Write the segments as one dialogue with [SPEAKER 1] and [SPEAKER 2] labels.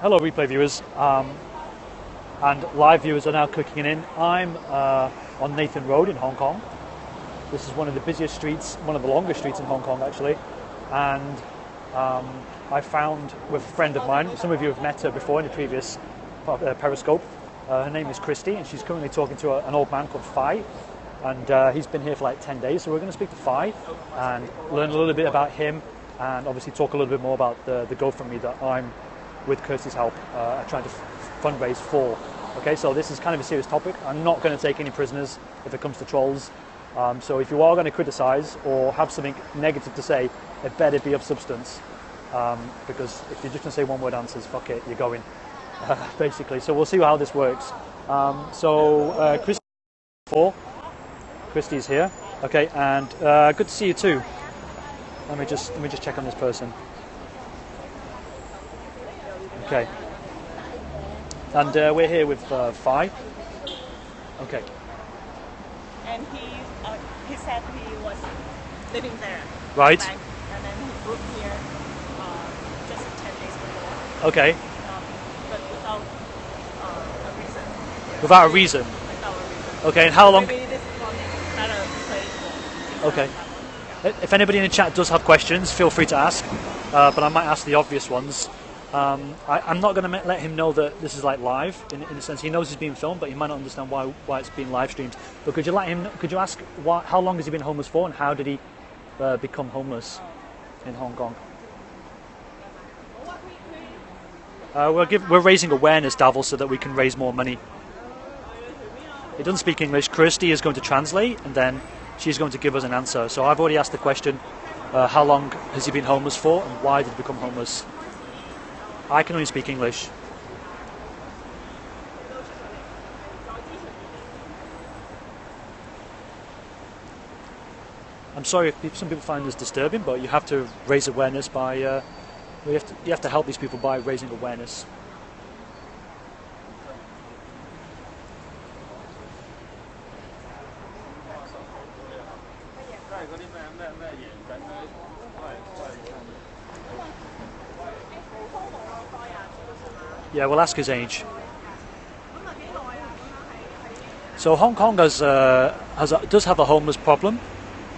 [SPEAKER 1] Hello, replay viewers, and live viewers are now clicking in. I'm on Nathan Road in Hong Kong. This is one of the busiest streets, one of the longest streets in Hong Kong actually, and I found with a friend of mine, some of you have met her before in the previous Periscope. Her name is Kristy, and she's currently talking to an old man called Phi, and he's been here for like 10 days, so we're going to speak to Phi and learn a little bit about him, and obviously talk a little bit more about the GoFundMe that I'm, with Kirsty's help, trying to fundraise for. Okay, so this is kind of a serious topic. I'm not going to take any prisoners if it comes to trolls. So if you are going to criticise or have something negative to say, it better be of substance. Because if you're just going to say one-word answers, fuck it, you're going. Basically. So we'll see how this works. Kristy's here. Okay, and good to see you too. Let me just check on this person. Okay. And we're here with Phi. Okay.
[SPEAKER 2] And he said he was living there.
[SPEAKER 1] Right.
[SPEAKER 2] Back, and then he moved here just 10 days before.
[SPEAKER 1] Okay.
[SPEAKER 2] But without a reason.
[SPEAKER 1] Without a reason?
[SPEAKER 2] Without a reason.
[SPEAKER 1] Okay, and how long?
[SPEAKER 2] Maybe this is one better place for.
[SPEAKER 1] Okay. If anybody in the chat does have questions, feel free to ask. But I might ask the obvious ones. I'm not going to let him know that this is like live in a sense. He knows he's being filmed, but he might not understand why it's being live streamed. But could you ask how long has he been homeless for, and how did he become homeless in Hong Kong? We're raising awareness, Davil, so that we can raise more money. He doesn't speak English. Kristy is going to translate, and then she's going to give us an answer. So I've already asked the question: how long has he been homeless for, and why did he become homeless? I can only speak English. I'm sorry if some people find this disturbing, but you have to raise awareness by. You have to help these people by raising awareness. Yeah, we'll ask his age. So Hong Kong does have a homeless problem,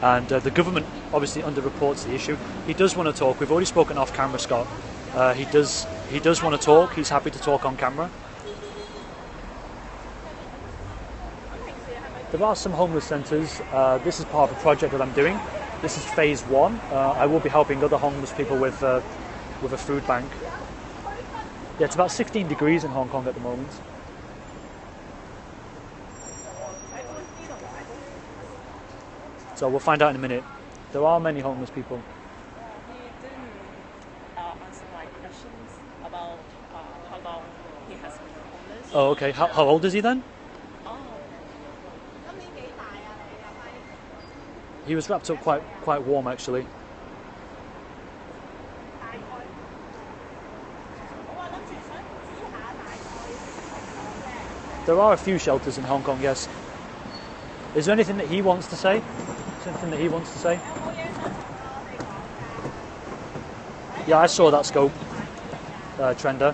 [SPEAKER 1] and the government obviously underreports the issue. He does want to talk. We've already spoken off camera, Scott. He does want to talk. He's happy to talk on camera. There are some homeless centres. This is part of a project that I'm doing. This is phase 1. I will be helping other homeless people with a food bank. Yeah, it's about 16 degrees in Hong Kong at the moment. So we'll find out in a minute. There are many homeless people.
[SPEAKER 2] He didn't answer my questions about how long he has been homeless.
[SPEAKER 1] Oh, okay. How old is he then? He was wrapped up quite warm, actually. There are a few shelters in Hong Kong, yes. Is there anything that he wants to say? Yeah, I saw that scope, Trender.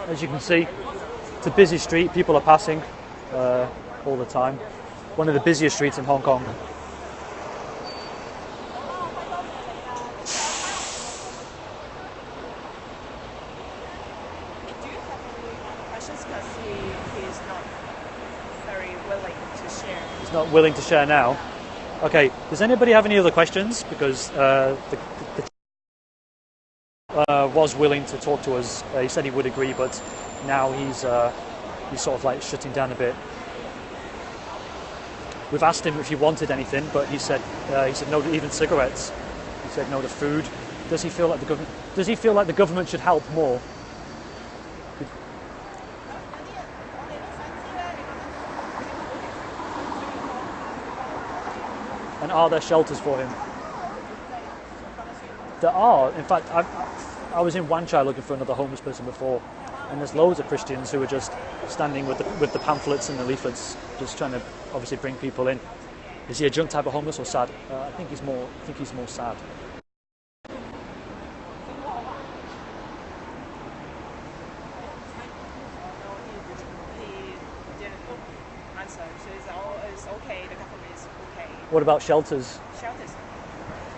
[SPEAKER 1] As you can see, it's a busy street. People are passing all the time. One of the busiest streets in Hong Kong.
[SPEAKER 2] Do you have any questions? Because he's not very willing to share.
[SPEAKER 1] He's not willing to share now. Okay, does anybody have any other questions? Because the was willing to talk to us. He said he would agree, but now he's sort of like shutting down a bit. We've asked him if he wanted anything, but he said no to even cigarettes. He said no to food. Does he feel like the government should help more? And are there shelters for him? There are. In fact, I was in Wan Chai looking for another homeless person before, and there's loads of Christians who are just standing with the pamphlets and the leaflets, just trying to obviously bring people in. Is he a drunk type of homeless or sad? I think he's more sad.
[SPEAKER 2] Answer. So it's okay. The government is okay.
[SPEAKER 1] What about shelters?
[SPEAKER 2] Shelters.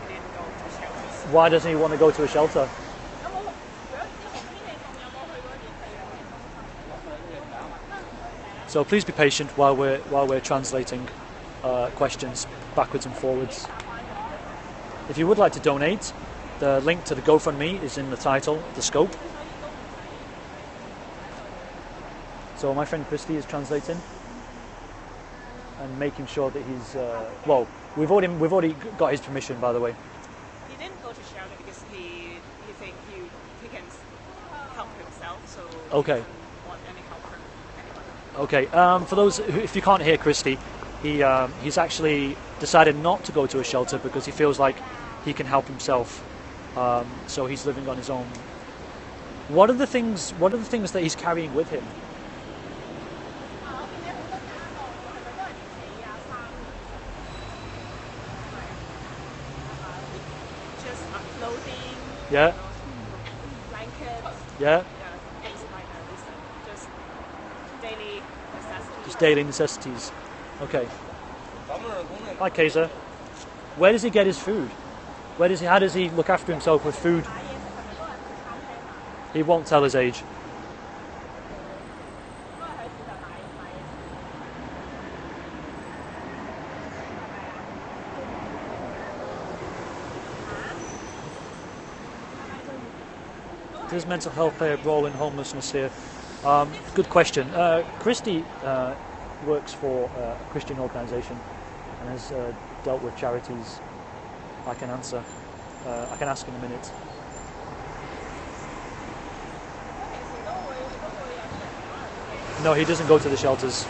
[SPEAKER 2] He didn't go to shelters.
[SPEAKER 1] Why doesn't he want to go to a shelter? So please be patient while we're translating questions backwards and forwards. If you would like to donate, the link to the GoFundMe is in the title, the scope. So my friend Kristy is translating and making sure that he's well. We've already got his permission, by the way.
[SPEAKER 2] He didn't go to shelter because he think he can help himself. So
[SPEAKER 1] Okay.
[SPEAKER 2] he doesn't want any help from anyone.
[SPEAKER 1] Okay. For those if you can't hear Kristy, he's actually decided not to go to a shelter because he feels like he can help himself. So he's living on his own. What are the things that he's carrying with him?
[SPEAKER 2] Just clothing.
[SPEAKER 1] Yeah.
[SPEAKER 2] Blankets.
[SPEAKER 1] Yeah.
[SPEAKER 2] Things like that. Just daily necessities.
[SPEAKER 1] Just daily necessities. Okay. Hi, Kaiser. Where does he get his food? How does he look after himself with food? He won't tell his age. Does mental health play a role in homelessness here? Good question. Kristy works for a Christian organisation and has dealt with charities. I can answer. I can ask in a minute. No, he doesn't go to the shelters.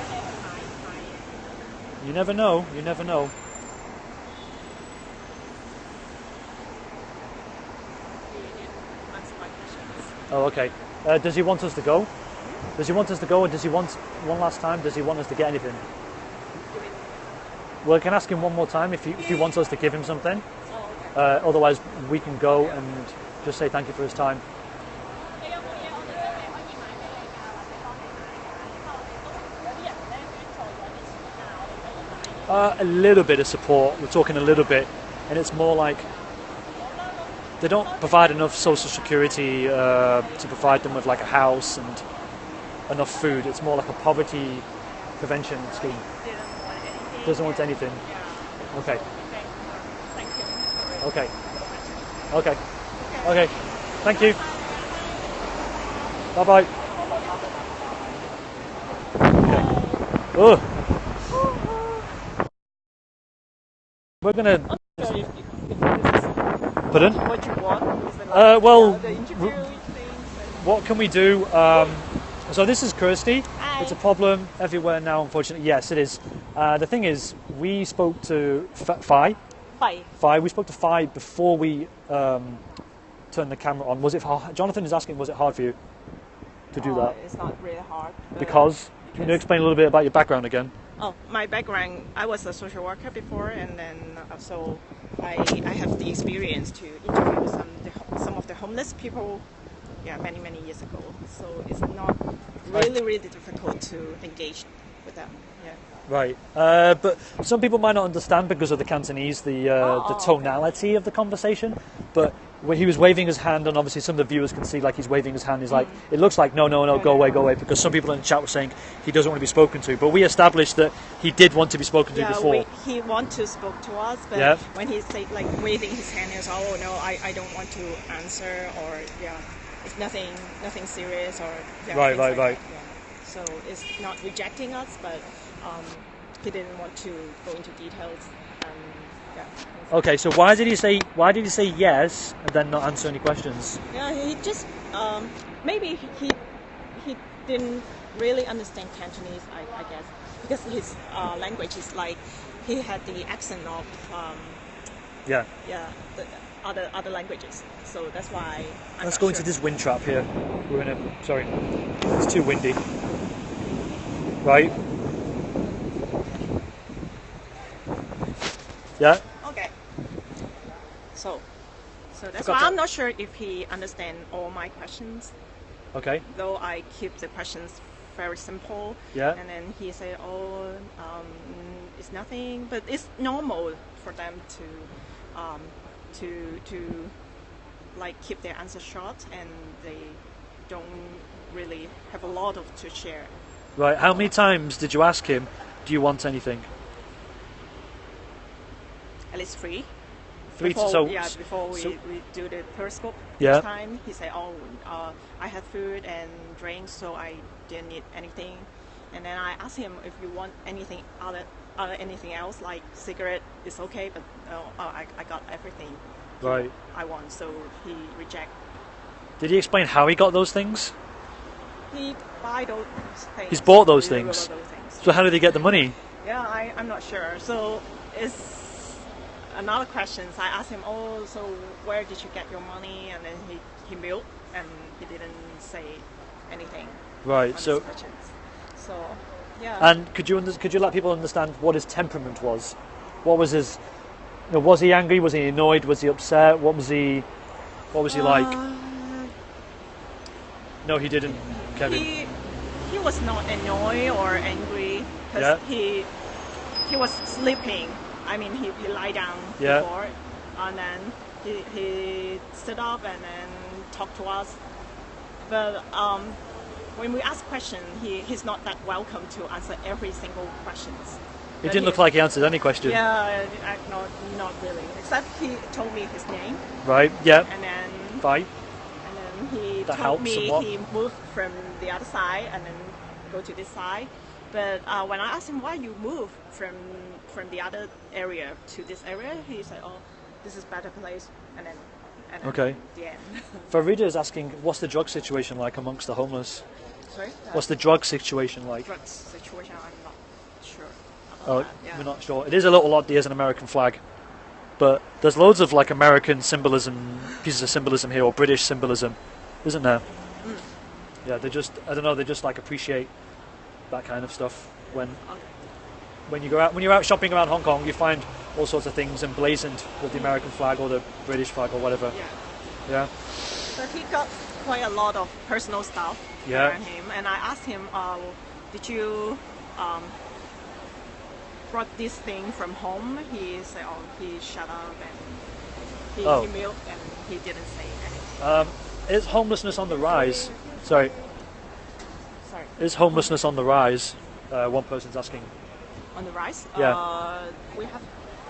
[SPEAKER 1] You never know. You never know. Oh, okay. Does he want us to go? Does he want us to go, or does he want one last time? Does he want us to get anything? Well, I can ask him one more time if he wants us to give him something. Otherwise, we can go and just say thank you for his time. A little bit of support. We're talking a little bit, and it's more like they don't provide enough social security to provide them with like a house and enough food. It's more like a poverty prevention scheme. Doesn't want anything. Okay.
[SPEAKER 2] Thank you.
[SPEAKER 1] Okay. Okay. Okay. Thank you. Bye bye. Okay. Oh. We're gonna. Pardon?
[SPEAKER 2] What you want?
[SPEAKER 1] Well,
[SPEAKER 2] the interview things.
[SPEAKER 1] what can we do? So this is Kristy.
[SPEAKER 2] Hi.
[SPEAKER 1] It's a problem everywhere now, unfortunately. Yes, it is. The thing is, we spoke to Phi.
[SPEAKER 2] Hi.
[SPEAKER 1] We spoke to Phi before we turned the camera on. Was it hard? Jonathan is asking, was it hard for you to do that?
[SPEAKER 2] It's not really hard.
[SPEAKER 1] Because? Can you explain a little bit about your background again?
[SPEAKER 2] Oh, my background, I was a social worker before, and then so I have the experience to interview some of the homeless people, many years ago. So it's not really difficult to engage with them. Yeah.
[SPEAKER 1] Right, but some people might not understand because of the Cantonese, the tonality of the conversation. But when he was waving his hand, and obviously some of the viewers can see like he's waving his hand. He's like, it looks like no, go away, because some people in the chat were saying he doesn't want to be spoken to. But we established that he did want to be spoken to before.
[SPEAKER 2] He want to spoke to us, but when he say like waving his hand, he was, oh no, I don't want to answer, or it's nothing serious, or
[SPEAKER 1] right.
[SPEAKER 2] Yeah. So it's not rejecting us, but he didn't want to go into details.
[SPEAKER 1] Okay, so why did he say yes and then not answer any questions?
[SPEAKER 2] Yeah, he just maybe he didn't really understand Cantonese, I guess, because his language is like he had the accent of other languages. So that's why.
[SPEAKER 1] Let's go into this wind trap here. We're in a. Sorry, it's too windy. Right. Yeah.
[SPEAKER 2] Okay. So that's why I'm not sure if he understands all my questions.
[SPEAKER 1] Okay.
[SPEAKER 2] Though I keep the questions very simple.
[SPEAKER 1] Yeah.
[SPEAKER 2] And then he said, "Oh, it's nothing," but it's normal for them to like keep their answer short, and they don't really have a lot of to share.
[SPEAKER 1] Right. How many times did you ask him, "Do you want anything?"
[SPEAKER 2] At least three.
[SPEAKER 1] Before
[SPEAKER 2] we do the periscope.
[SPEAKER 1] Yeah.
[SPEAKER 2] Each time he said, "Oh, I had food and drinks, so I didn't need anything." And then I asked him if you want anything anything else, like cigarette is okay, but I got everything.
[SPEAKER 1] Right.
[SPEAKER 2] I want, so he reject.
[SPEAKER 1] Did he explain how he got those things?
[SPEAKER 2] He buy those things.
[SPEAKER 1] He's bought those
[SPEAKER 2] He
[SPEAKER 1] things.
[SPEAKER 2] bought those things.
[SPEAKER 1] So how did he get the money?
[SPEAKER 2] Yeah, I'm not sure. So it's another question. I asked him, "Oh, so where did you get your money?" And then he mute, and he didn't say anything.
[SPEAKER 1] Right.
[SPEAKER 2] On
[SPEAKER 1] So.
[SPEAKER 2] his questions. So yeah.
[SPEAKER 1] And could you let people understand what his temperament was? What was his? Was he angry? Was he annoyed? Was he upset? What was he like? No, he didn't, Kevin.
[SPEAKER 2] He was not annoyed or angry because he was sleeping. I mean, he lie down before, and then he stood up and then talked to us. But when we ask questions, he's not that welcome to answer every single questions.
[SPEAKER 1] It didn't look like he answered any question.
[SPEAKER 2] Yeah, not really. Except he told me his name.
[SPEAKER 1] Right. Yeah.
[SPEAKER 2] And then.
[SPEAKER 1] Bye.
[SPEAKER 2] And then he
[SPEAKER 1] That
[SPEAKER 2] told
[SPEAKER 1] helps
[SPEAKER 2] me
[SPEAKER 1] somewhat.
[SPEAKER 2] he moved from the other side and then go to this side. But when I asked him why you moved from the other area to this area, he said, "Oh, this is better place." And then
[SPEAKER 1] Okay.
[SPEAKER 2] the end.
[SPEAKER 1] Farida is asking, what's the drug situation like amongst the homeless?
[SPEAKER 2] Sorry.
[SPEAKER 1] What's the drug situation like?
[SPEAKER 2] drug situation? I'm not sure.
[SPEAKER 1] Oh,
[SPEAKER 2] About that. Yeah.
[SPEAKER 1] we're not sure. It is a little odd. There's an American flag, but there's loads of like American symbolism, pieces of symbolism here, or British symbolism, isn't there?
[SPEAKER 2] Mm.
[SPEAKER 1] Yeah, I don't know. They just like appreciate that kind of stuff. When you're out shopping around Hong Kong, you find all sorts of things emblazoned with the American flag or the British flag or whatever.
[SPEAKER 2] Yeah.
[SPEAKER 1] Yeah.
[SPEAKER 2] So he got quite a lot of personal stuff around him, and I asked him, "Did you brought this thing from home?" He said, "Oh, he shut up and he mute and he didn't say anything."
[SPEAKER 1] Is homelessness on the rise? Sorry. Is homelessness on the rise? One person's asking.
[SPEAKER 2] On the rise?
[SPEAKER 1] Yeah.
[SPEAKER 2] We have.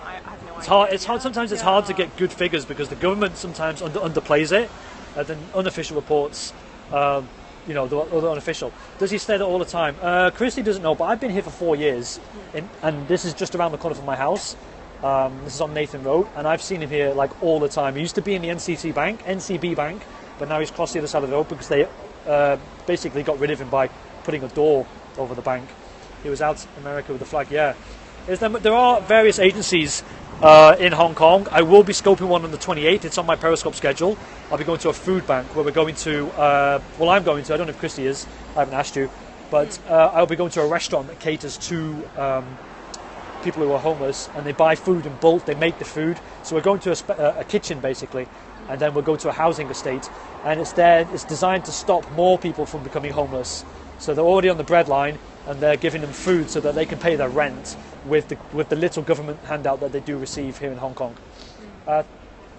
[SPEAKER 2] I have no idea.
[SPEAKER 1] It's hard. It's hard. Sometimes it's hard to get good figures because the government sometimes underplays it, and then unofficial reports. The unofficial. Does he stay there all the time? Kristy doesn't know, but I've been here for 4 years, and this is just around the corner from my house. This is on Nathan Road, and I've seen him here like all the time. He used to be in the NCB Bank, but now he's crossed the other side of the road because they basically got rid of him by putting a door over the bank. He was out in America with the flag. Yeah, there are various agencies in Hong Kong. I will be scoping one on the 28th. It's on my Periscope schedule. I'll be going to a food bank where we're going to. I'm going to. I don't know if Kristy is. I haven't asked you, but I'll be going to a restaurant that caters to people who are homeless, and they buy food in bulk. They make the food. So we're going to a kitchen basically, and then we'll go to a housing estate, and it's there. It's designed to stop more people from becoming homeless. So they're already on the breadline, and they're giving them food so that they can pay their rent with the little government handout that they do receive here in Hong Kong.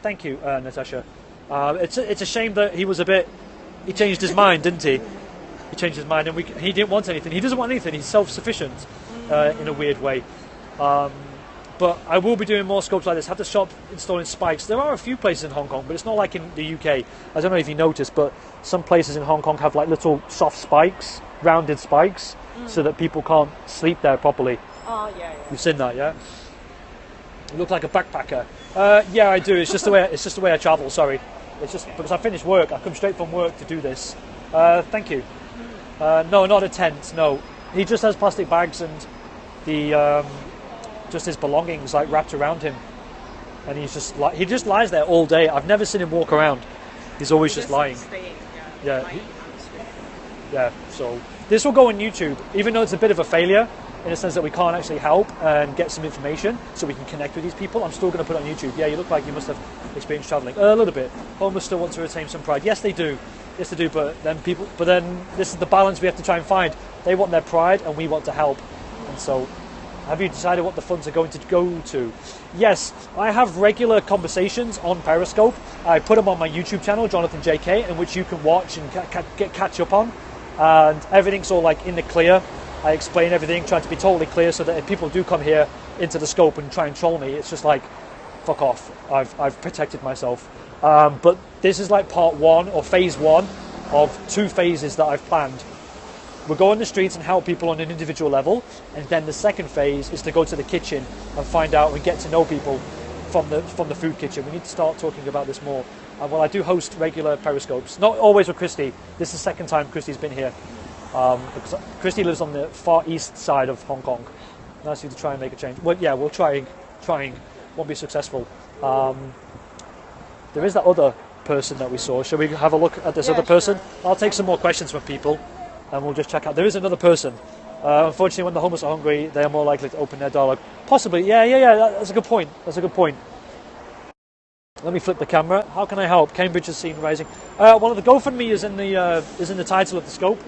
[SPEAKER 1] Thank you, Natasha. It's a shame that he changed his mind, didn't he? He changed his mind, and he didn't want anything. He doesn't want anything. He's self-sufficient in a weird way. But I will be doing more scopes like this. Have to stop installing spikes. There are a few places in Hong Kong, but it's not like in the UK. I don't know if you noticed, but some places in Hong Kong have like little soft spikes, rounded spikes, so that people can't sleep there properly.
[SPEAKER 2] Oh yeah.
[SPEAKER 1] You've seen that, yeah? You look like a backpacker. Yeah, I do. It's just the way I travel. Sorry, it's just because I finish work. I come straight from work to do this. Thank you. No, not a tent. No, he just has plastic bags and the just his belongings like wrapped around him. and he just lies there all day. I've never seen him walk around. He's always just lying.
[SPEAKER 2] Staying,
[SPEAKER 1] Yeah.
[SPEAKER 2] lying on the street.
[SPEAKER 1] Yeah, so this will go on YouTube, even though it's a bit of a failure in the sense that we can't actually help and get some information so we can connect with these people. I'm still going to put it on YouTube. Yeah, you look like you must have experience travelling a little bit. Homeless still want to retain some pride. Yes, they do. Yes, they do. But then this is the balance we have to try and find. They want their pride, and we want to help. And so, have you decided what the funds are going to go to? Yes, I have regular conversations on Periscope. I put them on my YouTube channel, Jonathan JK, in which you can watch and catch up on. And everything's all like in the clear. I explain everything, trying to be totally clear, so that if people do come here into the scope and try and troll me, it's just like, fuck off. I've protected myself. But this is like part one or phase one of 2 phases that I've planned. We'll go on the streets and help people on an individual level, and then the second phase is to go to the kitchen and find out and get to know people from the food kitchen. We need to start talking about this more. Well, I do host regular Periscopes, not always with Kristy. This is the second time Kristy's been here. Because Kristy lives on the far east side of Hong Kong. Nice to try and make a change. Well, yeah, we'll trying, won't be successful. There is that other person that we saw. Shall we have a look at this other person?
[SPEAKER 2] Sure.
[SPEAKER 1] I'll take some more questions from people, and we'll just check out. There is another person. Unfortunately, when the homeless are hungry, they are more likely to open their dialogue. Possibly, yeah. That's a good point. Let me flip the camera. How can I help? Cambridge has seen rising. Well, the GoFundMe is in the title of the scope.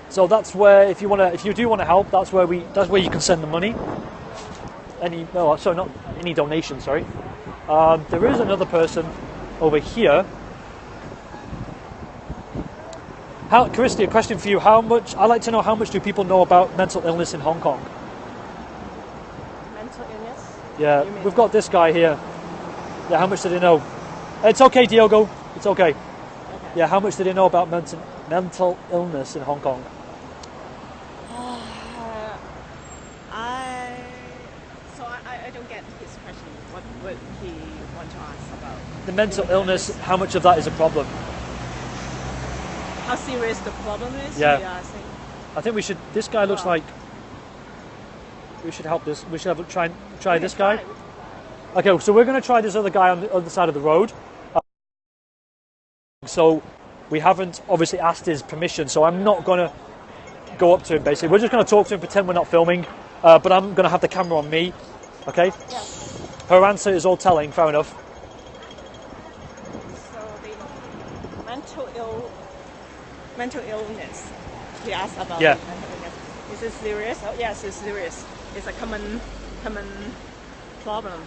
[SPEAKER 1] So that's where, if you do want to help, that's where you can send the money. Not any donation. Sorry. There is another person over here. Kristy, a question for you. I'd like to know, how much do people know about mental illness in Hong Kong?
[SPEAKER 2] Mental illness?
[SPEAKER 1] Yeah, we've got this guy here. Yeah, how much do they know? It's okay, Diogo. It's okay. Yeah, how much do they know about mental illness in Hong Kong?
[SPEAKER 2] I don't get his question. What would he want to ask about?
[SPEAKER 1] The mental illness, how much of that is a problem?
[SPEAKER 2] How serious the problem is?
[SPEAKER 1] Yeah. I think we should. This guy looks like. We should help this. We should try this guy. Okay, so we're going to try this other guy on the other side of the road. So we haven't obviously asked his permission. So I'm not going to go up to him. Basically, we're just going to talk to him, pretend we're not filming. But I'm going to have the camera on me. Okay.
[SPEAKER 2] Yeah.
[SPEAKER 1] Her answer is all telling. Fair enough.
[SPEAKER 2] So the mental illness. He asked about
[SPEAKER 1] Yeah.
[SPEAKER 2] mental illness. Is it serious? Oh, yes, it's serious. It's a common problem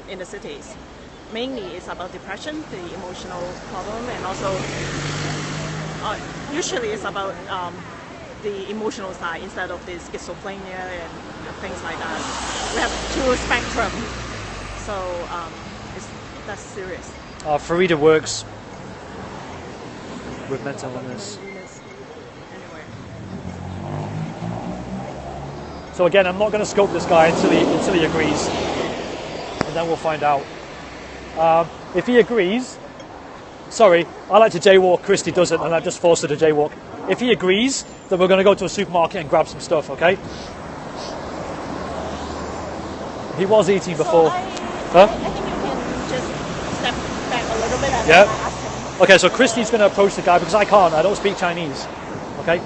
[SPEAKER 2] in the cities. Mainly, it's about depression, the emotional problem, and also usually it's about the emotional side instead of the schizophrenia and things like that. We have 2 spectrum, so that's serious.
[SPEAKER 1] Farida works with mental illness.
[SPEAKER 2] Anyway.
[SPEAKER 1] So again, I'm not going to scope this guy until he agrees, and then we'll find out. If he agrees, sorry, I like to jaywalk. Kristy doesn't, and I've just forced her to jaywalk. If he agrees, then we're going to go to a supermarket and grab some stuff. Okay? He was eating before.
[SPEAKER 2] I think you can just step back a little bit and ask him.
[SPEAKER 1] Okay, so Kristy's going to approach the guy because I can't. I don't speak Chinese. Okay.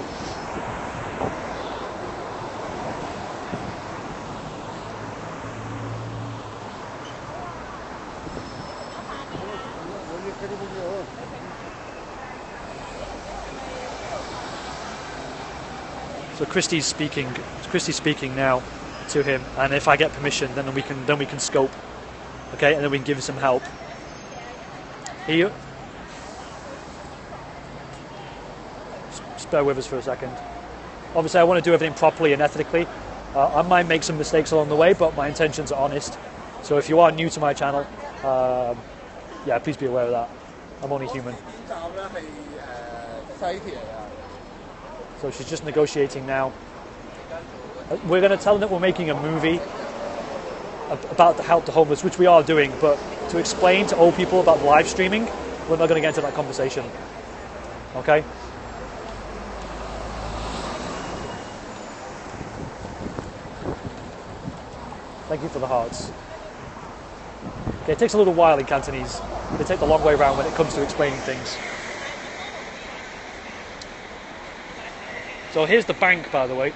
[SPEAKER 1] So Kristy's speaking now to him, and if I get permission, then we can scope, okay, and then we can give him some help. Just bear with us for a second. Obviously, I want to do everything properly and ethically. I might make some mistakes along the way, but my intentions are honest. So if you are new to my channel, yeah, please be aware of that. I'm only human. So she's just negotiating now. We're going to tell them that we're making a movie about to help the homeless, which we are doing, but to explain to old people about live streaming, we're not going to get into that conversation. Okay? Thank you for the hearts. Okay, it takes a little while in Cantonese. They take the long way around when it comes to explaining things. So here's the bank, by the way,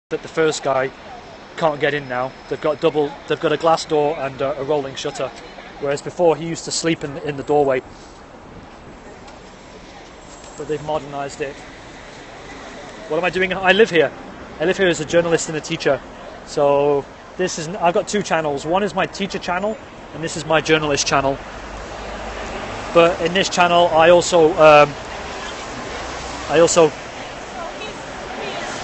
[SPEAKER 1] that the first guy can't get in now. They've got a glass door and a rolling shutter, whereas before he used to sleep in the doorway. But they've modernised it. What am I doing? I live here. I live here as a journalist and a teacher. So I've got two channels. One is my teacher channel, and this is my journalist channel. But in this channel, I also
[SPEAKER 2] He is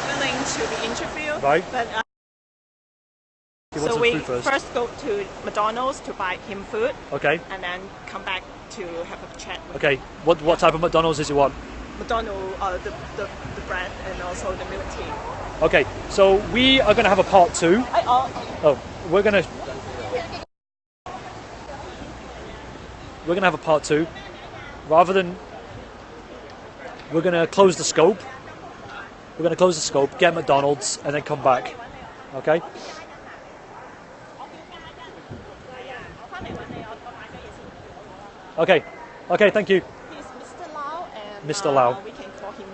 [SPEAKER 2] willing to be interviewed.
[SPEAKER 1] Right.
[SPEAKER 2] But, so we first go to McDonald's to buy him food.
[SPEAKER 1] Okay.
[SPEAKER 2] And then come back to have a chat with
[SPEAKER 1] him. What type of McDonald's does he want?
[SPEAKER 2] McDonald's, the bread and also the milk tea.
[SPEAKER 1] Okay, so we are going to have a part 2. We're going to have a part 2. Rather than, we're going to close the scope. We're going to close the scope, get McDonald's, and then come back. Okay? Okay. Okay, thank you.
[SPEAKER 2] He's Mr. Lau, and
[SPEAKER 1] Mr. Lau.
[SPEAKER 2] We can call him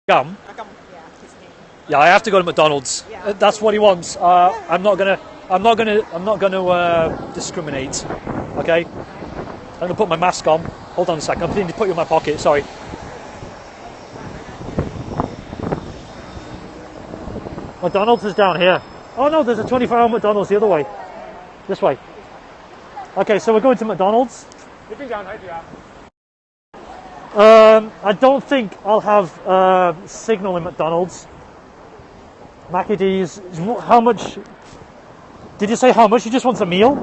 [SPEAKER 1] Gum.
[SPEAKER 2] Gum. Yeah, his name.
[SPEAKER 1] Yeah, I have to go to McDonald's.
[SPEAKER 2] Yeah.
[SPEAKER 1] That's what he wants. I'm not gonna discriminate. Okay. I'm gonna put my mask on. Hold on a second. I'm going to put you in my pocket. Sorry. McDonald's is down here. Oh no, there's a 24-hour McDonald's the other way. This way. Okay, so we're going to McDonald's. I don't think I'll have signal in McDonald's. Mackie D's. How much? Did you say how much? He just wants a meal?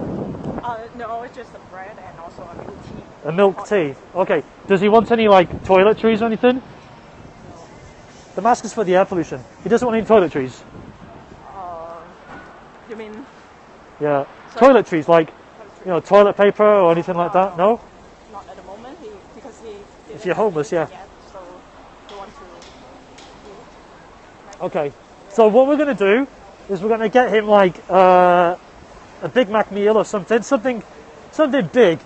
[SPEAKER 2] No, it's just a bread and also a milk tea.
[SPEAKER 1] A milk tea. Okay. Does he want any like toiletries or anything? No. The mask is for the air pollution. He doesn't want any toiletries.
[SPEAKER 2] You mean?
[SPEAKER 1] Yeah.
[SPEAKER 2] Sorry?
[SPEAKER 1] Toiletries like, toilet paper or anything like that. No.
[SPEAKER 2] Not at the moment, because he.
[SPEAKER 1] If you're homeless, yeah.
[SPEAKER 2] Yet, so he wants to.
[SPEAKER 1] Okay. So what we're going to do is we're going to get him like a Big Mac meal or something big,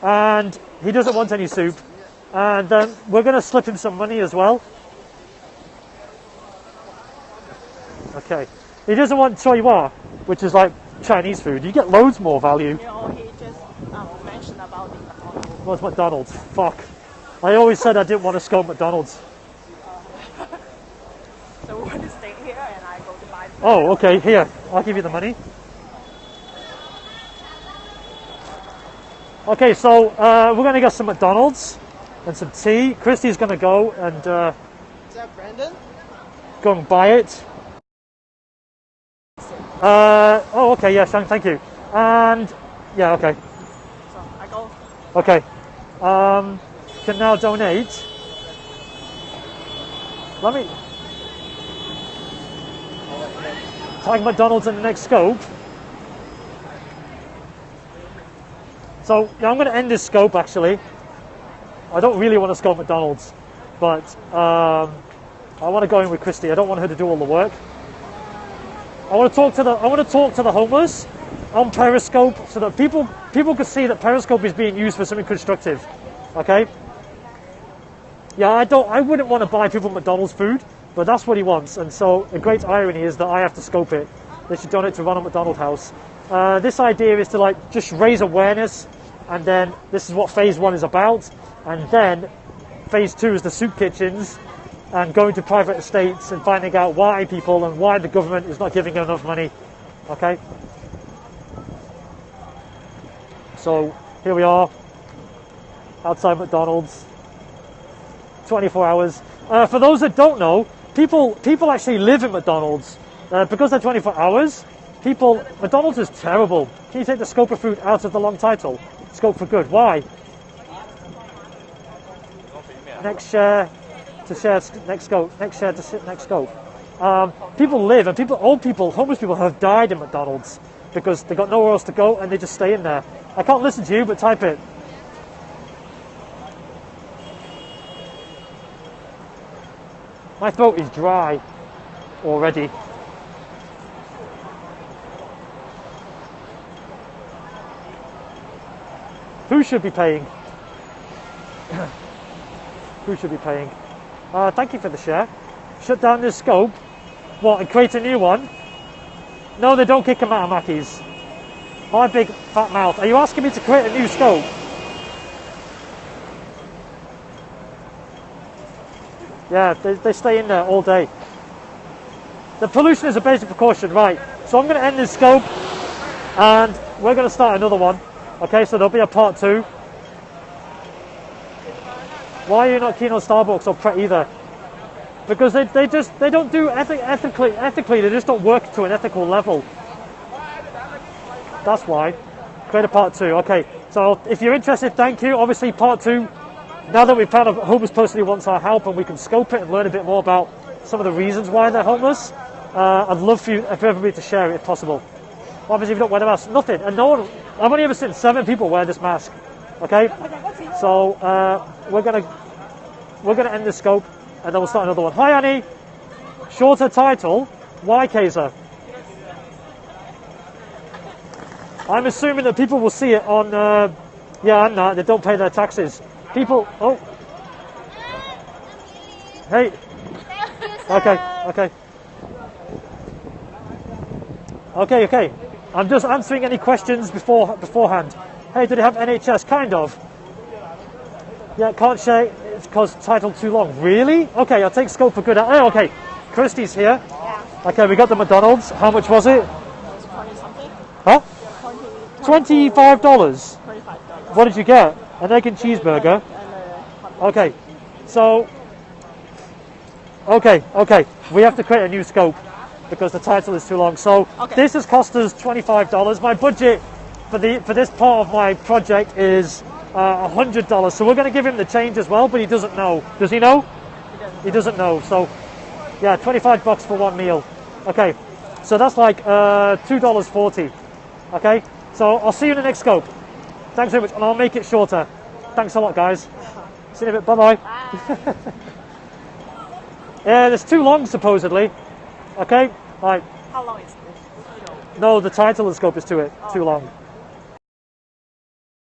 [SPEAKER 1] and he doesn't want any soup, and then we're going to slip him some money as well. Okay. He doesn't want choy which is like Chinese food. You get loads more value.
[SPEAKER 2] He just mentioned about the McDonald's.
[SPEAKER 1] What's McDonald's? Fuck. I always said I didn't want to scope McDonald's.
[SPEAKER 2] So we're going to stay here and I go to buy food.
[SPEAKER 1] Oh, okay. Here, I'll give you the money. Okay, so we're going to get some McDonald's and some tea. Kristy's going to go and
[SPEAKER 2] Is that Brandon?
[SPEAKER 1] go and buy it. Oh, okay, yeah, thank you. And, yeah, okay.
[SPEAKER 2] So I go.
[SPEAKER 1] Okay. Can now donate. Let me tag McDonald's in the next scope. So, yeah, I'm going to end this scope, actually. I don't really want to scope McDonald's, but I want to go in with Kristy. I don't want her to do all the work. I want to talk to the homeless on Periscope so that people can see that Periscope is being used for something constructive. Okay? Yeah, I wouldn't want to buy people McDonald's food, but that's what he wants. And so the great irony is that I have to scope it. They should donate to Ronald McDonald House. This idea is to just raise awareness, and then this is what phase 1 is about, and then phase 2 is the soup kitchens and going to private estates and finding out why people and why the government is not giving enough money. Okay? So here we are outside McDonald's, 24 hours. For those that don't know, people actually live in McDonald's because they're 24 hours. McDonald's is terrible. Can you take the scope of food out of the long title? Scope for good. Why? Next share to share next scope. Next share to next scope. People live, and old people, homeless people have died in McDonald's because they got nowhere else to go and they just stay in there. I can't listen to you, but type it. My throat is dry already. Who should be paying? Who should be paying? Thank you for the share. Shut down this scope. What, and create a new one? No, they don't kick them out of Mackey's. My big fat mouth. Are you asking me to create a new scope? Yeah, they stay in there all day. The pollution is a basic precaution, right? So I'm going to end this scope, and we're going to start another one. Okay, so there'll be a part 2. Why are you not keen on Starbucks or Pret either? Because they don't do ethically, they just don't work to an ethical level. That's why. Create a part 2. Okay, so if you're interested, thank you. Obviously, part 2, now that we've found a homeless person who wants our help and we can scope it and learn a bit more about some of the reasons why they're homeless, I'd love for everybody to share it if possible. Obviously, if you don't wear the mask, nothing. And no one, I've only ever seen 7 people wear this mask. Okay, so we're gonna end this scope and then we'll start another one. Hi, Annie. Shorter title. Why, Kaiser? I'm assuming that people will see it on. Yeah, and that they don't pay their taxes. People. Oh. Hey. Okay. I'm just answering any questions beforehand. Hey, did it have NHS? Kind of. Yeah, can't share. It's because title too long. Really? Okay, I'll take scope for good. Oh, okay. Kristy's here.
[SPEAKER 2] Yeah.
[SPEAKER 1] Okay, we got the McDonald's. How much was it?
[SPEAKER 2] It was 20 something.
[SPEAKER 1] Huh?
[SPEAKER 2] 20,
[SPEAKER 1] $25.
[SPEAKER 2] $25.
[SPEAKER 1] What did you get? An egg and cheeseburger. Okay. So. Okay. We have to create a new scope because the title is too long. So this has cost us $25. My budget for this part of my project is $100. So we're going to give him the change as well, but he doesn't know. Does he know? He doesn't know. So yeah, $25 for one meal. Okay. So that's like $2.40. Okay. So I'll see you in the next scope. Thanks very much, and I'll make it shorter. Thanks a lot, guys. See you in a bit. Bye-bye.
[SPEAKER 2] Bye.
[SPEAKER 1] Yeah, it's too long, supposedly. Okay? Right.
[SPEAKER 2] How long is this?
[SPEAKER 1] No, the title of the scope is too long.